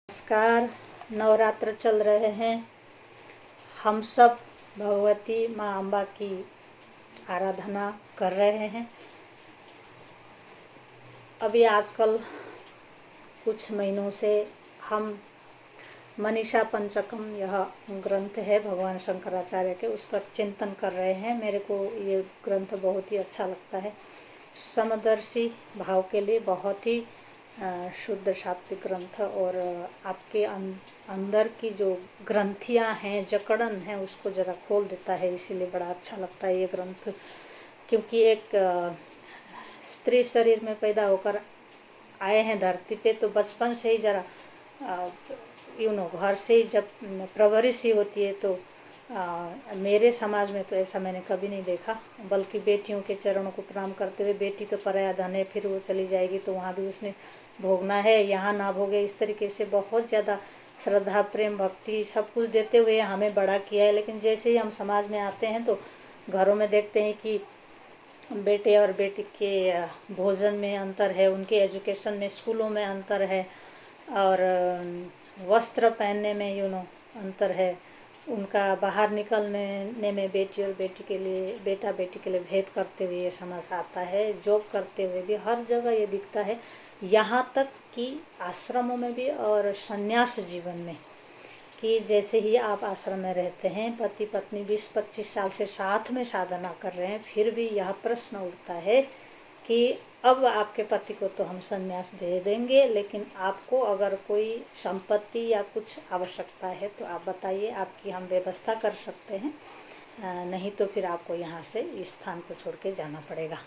नमस्कार। नवरात्र चल रहे हैं। हम सब भगवती माँ अम्बा की आराधना कर रहे हैं। अभी आजकल कुछ महीनों से हम मनीषा पंचकम, यह ग्रंथ है भगवान शंकराचार्य के, उस पर चिंतन कर रहे हैं। मेरे को ये ग्रंथ बहुत ही अच्छा लगता है। समदर्शी भाव के लिए बहुत ही शुद्ध सात्विक ग्रंथ, और आपके अंदर की जो ग्रंथियां हैं, जकड़न है, उसको जरा खोल देता है। इसीलिए बड़ा अच्छा लगता है ये ग्रंथ। क्योंकि एक स्त्री शरीर में पैदा होकर आए हैं धरती पे, तो बचपन से ही जरा घर से ही जब परवरिश ही होती है, तो मेरे समाज में तो ऐसा मैंने कभी नहीं देखा। बल्कि बेटियों के चरणों को प्रणाम करते हुए, बेटी तो पराया धन है, फिर वो चली जाएगी तो वहाँ भी उसने भोगना है, यहाँ ना भोगे, इस तरीके से बहुत ज़्यादा श्रद्धा, प्रेम, भक्ति सब कुछ देते हुए हमें बड़ा किया है। लेकिन जैसे ही हम समाज में आते हैं तो घरों में देखते हैं कि बेटे और बेटी के भोजन में अंतर है, उनके एजुकेशन में, स्कूलों में अंतर है, और वस्त्र पहनने में अंतर है, उनका बाहर निकलने में बेटी और बेटी के लिए, बेटा बेटी के लिए भेद करते हुए ये समझ आता है। जॉब करते हुए भी हर जगह ये दिखता है, यहाँ तक कि आश्रमों में भी और संन्यास जीवन में, कि जैसे ही आप आश्रम में रहते हैं, पति पत्नी 20-25 साल से साथ में साधना कर रहे हैं, फिर भी यह प्रश्न उठता है कि अब आपके पति को तो हम संन्यास दे देंगे, लेकिन आपको अगर कोई संपत्ति या कुछ आवश्यकता है तो आप बताइए, आपकी हम व्यवस्था कर सकते हैं, नहीं तो फिर आपको यहाँ से इस स्थान को छोड़ के जाना पड़ेगा,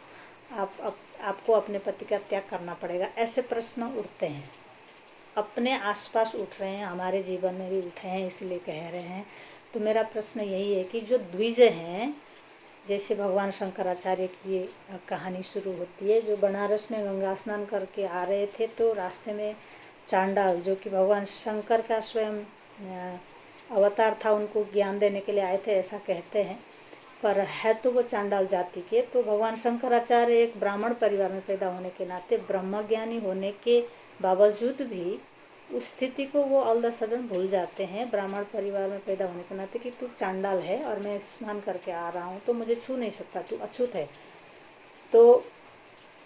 आपको अपने पति का त्याग करना पड़ेगा। ऐसे प्रश्न उठते हैं, अपने आसपास उठ रहे हैं, हमारे जीवन में भी उठे हैं, इसलिए कह रहे हैं। तो मेरा प्रश्न यही है कि जो द्विज हैं, जैसे भगवान शंकराचार्य की ये कहानी शुरू होती है, जो बनारस में गंगा स्नान करके आ रहे थे, तो रास्ते में चांडाल, जो कि भगवान शंकर का स्वयं अवतार था, उनको ज्ञान देने के लिए आए थे, ऐसा कहते हैं, पर है तो वो चांडाल जाति के। तो भगवान शंकराचार्य एक ब्राह्मण परिवार में पैदा होने के नाते, ब्रह्मज्ञानी होने के बावजूद भी उस स्थिति को वो ऑल द सडन भूल जाते हैं, ब्राह्मण परिवार में पैदा होने के नाते, कि तू चांडाल है और मैं स्नान करके आ रहा हूँ तो मुझे छू नहीं सकता, तू अछूत है, तो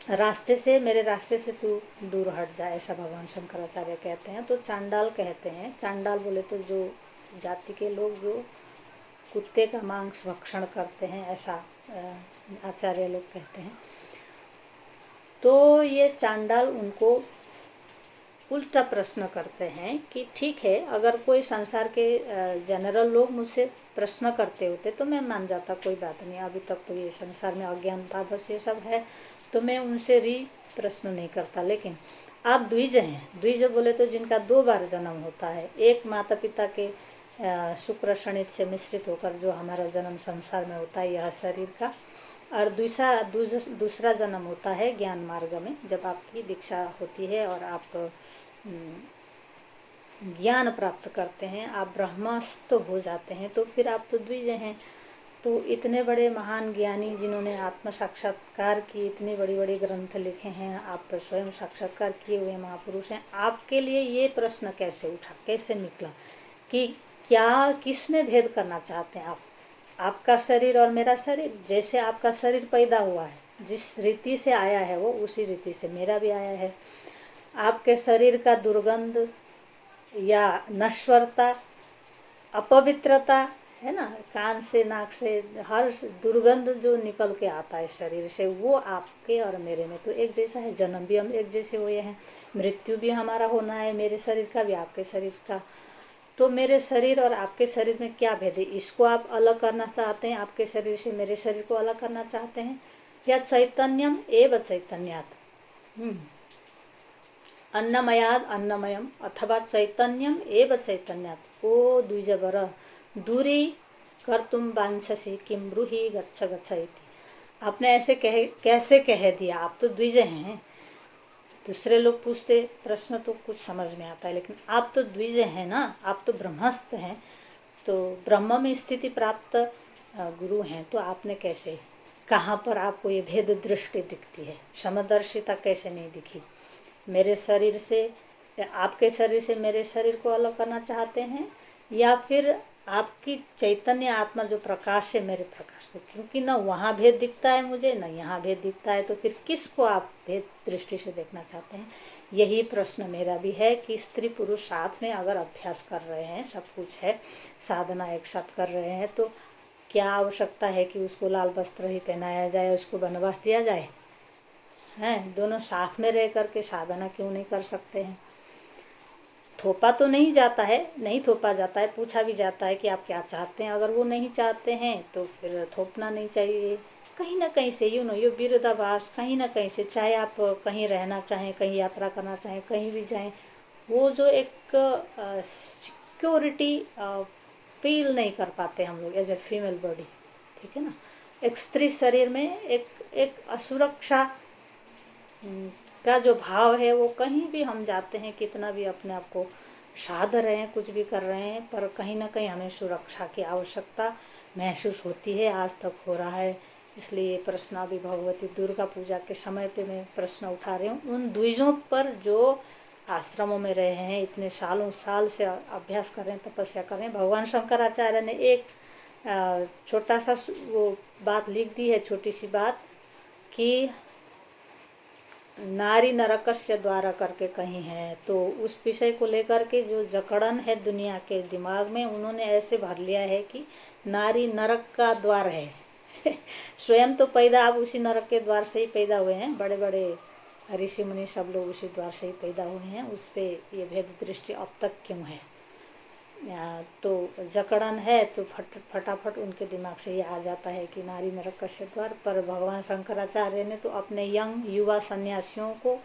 मेरे रास्ते से तू दूर हट जा, ऐसा भगवान शंकराचार्य कहते हैं। तो चांडाल कहते हैं, चांडाल बोले तो जो जाति के लोग जो कुत्ते का मांस भक्षण करते हैं, ऐसा आचार्य लोग कहते हैं। तो ये चांडाल उनको उल्टा प्रश्न करते हैं कि ठीक है, अगर कोई संसार के जनरल लोग मुझसे प्रश्न करते होते तो मैं मान जाता, कोई बात नहीं, अभी तक तो ये संसार में अज्ञानता बस ये सब है, तो मैं उनसे प्रश्न नहीं करता। लेकिन आप द्विज हैं, द्विज बोले तो जिनका 2 बार जन्म होता है, एक माता पिता के शुक्र शनित से मिश्रित होकर जो हमारा जन्म संसार में होता है, यह शरीर का, और दूसरा जन्म होता है ज्ञान मार्ग में, जब आपकी दीक्षा होती है और आप ज्ञान प्राप्त करते हैं, आप ब्रह्मस्थ हो जाते हैं, तो फिर आप तो द्विज हैं। तो इतने बड़े महान ज्ञानी जिन्होंने आत्म साक्षात्कार की इतनी बड़ी बड़ी ग्रंथ लिखे हैं, आप स्वयं साक्षात्कार किए हुए महापुरुष हैं, आपके लिए ये प्रश्न कैसे उठा, कैसे निकला कि क्या, किस में भेद करना चाहते हैं आप? आपका शरीर और मेरा शरीर, जैसे आपका शरीर पैदा हुआ है, जिस रीति से आया है वो उसी रीति से मेरा भी आया है। आपके शरीर का दुर्गंध या नश्वरता, अपवित्रता है ना, कान से, नाक से, हर दुर्गंध जो निकल के आता है शरीर से, वो आपके और मेरे में तो एक जैसा है। जन्म भी हम एक जैसे हुए हैं, मृत्यु भी हमारा होना है, मेरे शरीर का भी आपके शरीर का। तो मेरे शरीर और आपके शरीर में क्या भेद है? इसको आप अलग करना चाहते हैं, आपके शरीर से मेरे शरीर को अलग करना चाहते हैं, या चैतन्यम एव चैतन्यात्, अन्नमयाद अन्नमयम, अथवा चैतन्यम एव चैतन्यात्। ओ द्विजवर दूरी कर्तुम वांछसि किम ब्रूहि गच्छ गच्छ इति। आपने ऐसे कैसे कह दिया, आप तो द्विज हैं। दूसरे लोग पूछते प्रश्न तो कुछ समझ में आता है, लेकिन आप तो द्विज हैं ना, आप तो ब्रह्मस्थ हैं, तो ब्रह्म में स्थिति प्राप्त गुरु हैं, तो आपने कैसे, कहाँ पर आपको ये भेद दृष्टि दिखती है? समदर्शिता कैसे नहीं दिखी? मेरे शरीर से आपके शरीर से मेरे शरीर को अलग करना चाहते हैं, या फिर आपकी चैतन्य आत्मा जो प्रकाश है मेरे प्रकाश को, क्योंकि ना वहाँ भेद दिखता है मुझे, ना यहाँ भेद दिखता है, तो फिर किसको आप भेद दृष्टि से देखना चाहते हैं? यही प्रश्न मेरा भी है कि स्त्री पुरुष साथ में अगर अभ्यास कर रहे हैं, सब कुछ है, साधना एक साथ कर रहे हैं, तो क्या आवश्यकता है कि उसको लाल वस्त्र ही पहनाया जाए, उसको वनवास दिया जाए? हैं, दोनों साथ में रह करके साधना क्यों नहीं कर सकते हैं? थोपा तो नहीं जाता है, नहीं थोपा जाता है, पूछा भी जाता है कि आप क्या चाहते हैं। अगर वो नहीं चाहते हैं तो फिर थोपना नहीं चाहिए। कहीं ना कहीं से ये विरोधाभास कहीं ना कहीं से, चाहे आप कहीं रहना चाहें, कहीं यात्रा करना चाहें, कहीं भी जाएं, वो जो एक सिक्योरिटी फील नहीं कर पाते हम लोग एज ए फीमेल बॉडी, ठीक है ना। एक स्त्री शरीर में एक असुरक्षा का जो भाव है, वो कहीं भी हम जाते हैं, कितना भी अपने आप को साध रहे हैं, कुछ भी कर रहे हैं, पर कहीं ना कहीं हमें सुरक्षा की आवश्यकता महसूस होती है, आज तक हो रहा है। इसलिए प्रश्न अभी भगवती दुर्गा पूजा के समय पे मैं प्रश्न उठा रही हूँ। उन द्विजों पर जो आश्रमों में रहे हैं, इतने सालों साल से अभ्यास कर रहे हैं, तपस्या कर रहे हैं। भगवान शंकराचार्य ने एक छोटा सा वो बात लिख दी है, छोटी सी बात, कि नारी नरकस्य द्वारा करके कहीं है, तो उस विषय को लेकर के जो जकड़न है दुनिया के दिमाग में, उन्होंने ऐसे भर लिया है कि नारी नरक का द्वार है। स्वयं तो पैदा आप उसी नरक के द्वार से ही पैदा हुए हैं, बड़े बड़े ऋषि मुनि सब लोग उसी द्वार से ही पैदा हुए हैं। उस पर ये भेद दृष्टि अब तक क्यों है? तो जकड़न है तो फटाफट उनके दिमाग से ये आ जाता है कि नारी नरक का द्वार। पर भगवान शंकराचार्य ने तो अपने यंग युवा सन्यासियों को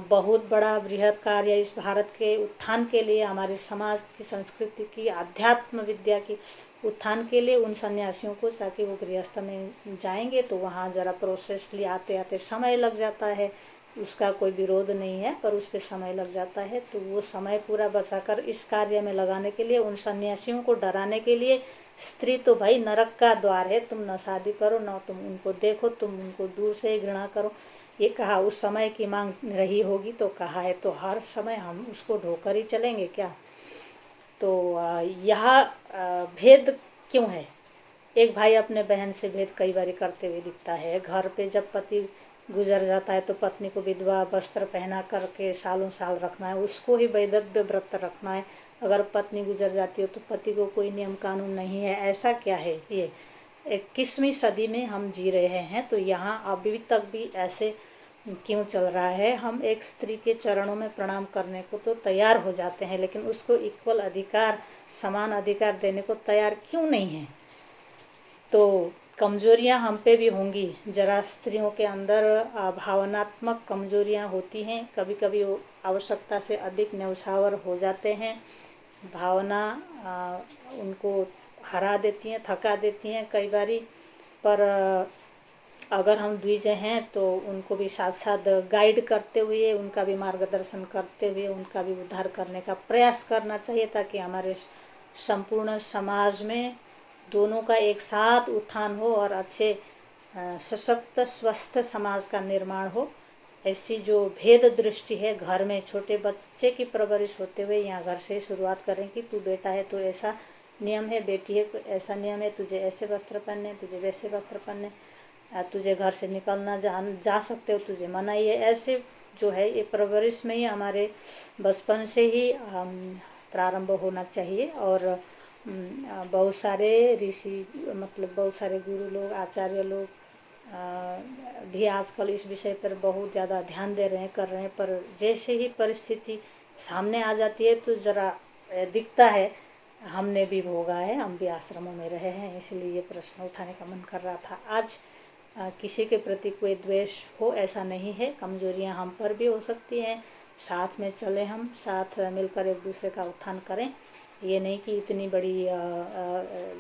बहुत बड़ा बृहद कार्य, इस भारत के उत्थान के लिए, हमारे समाज की संस्कृति की, आध्यात्म विद्या की उत्थान के लिए उन सन्यासियों को, ताकि वो गृहस्थ में जाएंगे तो वहाँ जरा प्रोसेसली आते आते समय लग जाता है, उसका कोई विरोध नहीं है, पर उस पर समय लग जाता है। तो वो समय पूरा बचाकर इस कार्य में लगाने के लिए, उन सन्यासियों को डराने के लिए, स्त्री तो भाई नरक का द्वार है, तुम न शादी करो, न तुम उनको देखो, तुम उनको दूर से ही घृणा करो, ये कहा। उस समय की मांग रही होगी तो कहा है, तो हर समय हम उसको ढोकर ही चलेंगे क्या? तो यह भेद क्यों है? एक भाई अपने बहन से भेद कई बार करते हुए दिखता है। घर पे जब पति गुजर जाता है तो पत्नी को विधवा वस्त्र पहना करके सालों साल रखना है, उसको ही वैधव्य व्रत रखना है। अगर पत्नी गुजर जाती हो तो पति को कोई नियम कानून नहीं है। ऐसा क्या है? ये 21वीं सदी में हम जी रहे हैं, तो यहाँ अभी तक भी ऐसे क्यों चल रहा है? हम एक स्त्री के चरणों में प्रणाम करने को तो तैयार हो जाते हैं, लेकिन उसको इक्वल अधिकार, समान अधिकार देने को तैयार क्यों नहीं है? तो कमजोरियां हम पे भी होंगी, जरा स्त्रियों के अंदर भावनात्मक कमजोरियां होती हैं, कभी कभी वो आवश्यकता से अधिक न्यौछावर हो जाते हैं, भावना उनको हरा देती हैं, थका देती हैं कई बारी। पर अगर हम द्विज हैं तो उनको भी साथ साथ गाइड करते हुए, उनका भी मार्गदर्शन करते हुए, उनका भी उद्धार करने का प्रयास करना चाहिए, ताकि हमारे संपूर्ण समाज में दोनों का एक साथ उत्थान हो और अच्छे सशक्त स्वस्थ समाज का निर्माण हो। ऐसी जो भेद दृष्टि है, घर में छोटे बच्चे की परवरिश होते हुए यहाँ घर से ही शुरुआत करें कि तू बेटा है तो ऐसा नियम है, बेटी है तो ऐसा नियम है, तुझे ऐसे वस्त्र पहनने, तुझे वैसे वस्त्र पहनने, तुझे घर से निकलना जा सकते हो, तुझे मनाही है। ऐसे जो है ये परवरिश में ही हमारे बचपन से ही प्रारंभ होना चाहिए। और बहुत सारे ऋषि, मतलब बहुत सारे गुरु लोग, आचार्य लोग भी आजकल इस विषय पर बहुत ज़्यादा ध्यान दे रहे हैं, कर रहे हैं। पर जैसे ही परिस्थिति सामने आ जाती है तो ज़रा दिखता है, हमने भी भोगा है, हम भी आश्रमों में रहे हैं, इसलिए ये प्रश्न उठाने का मन कर रहा था आज। किसी के प्रति कोई द्वेष हो ऐसा नहीं है, कमजोरियां हम पर भी हो सकती हैं, साथ में चले, हम साथ मिलकर एक दूसरे का उत्थान करें। ये नहीं कि इतनी बड़ी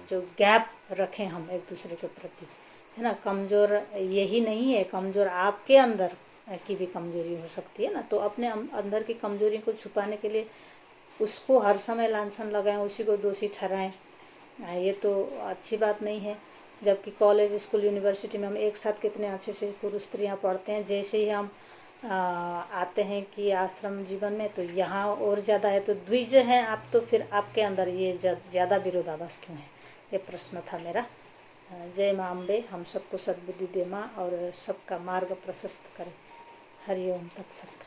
जो गैप रखें हम एक दूसरे के प्रति, है ना। कमज़ोर यही नहीं है, कमज़ोर आपके अंदर की भी कमजोरी हो सकती है ना। तो अपने अंदर की कमजोरी को छुपाने के लिए उसको हर समय लांछन लगाएं, उसी को दोषी ठहराएं, ये तो अच्छी बात नहीं है। जबकि कॉलेज, स्कूल, यूनिवर्सिटी में हम एक साथ कितने अच्छे से पुरुष स्त्रियाँ पढ़ते हैं, जैसे ही हम आते हैं कि आश्रम जीवन में, तो यहाँ और ज़्यादा है, तो द्विज हैं आप, तो फिर आपके अंदर ये ज़्यादा विरोधाभास क्यों है? ये प्रश्न था मेरा। जय माँ अम्बे, हम सबको सद्बुद्धि दे माँ, और सबका मार्ग प्रशस्त करे। हरि ओम तत्सत।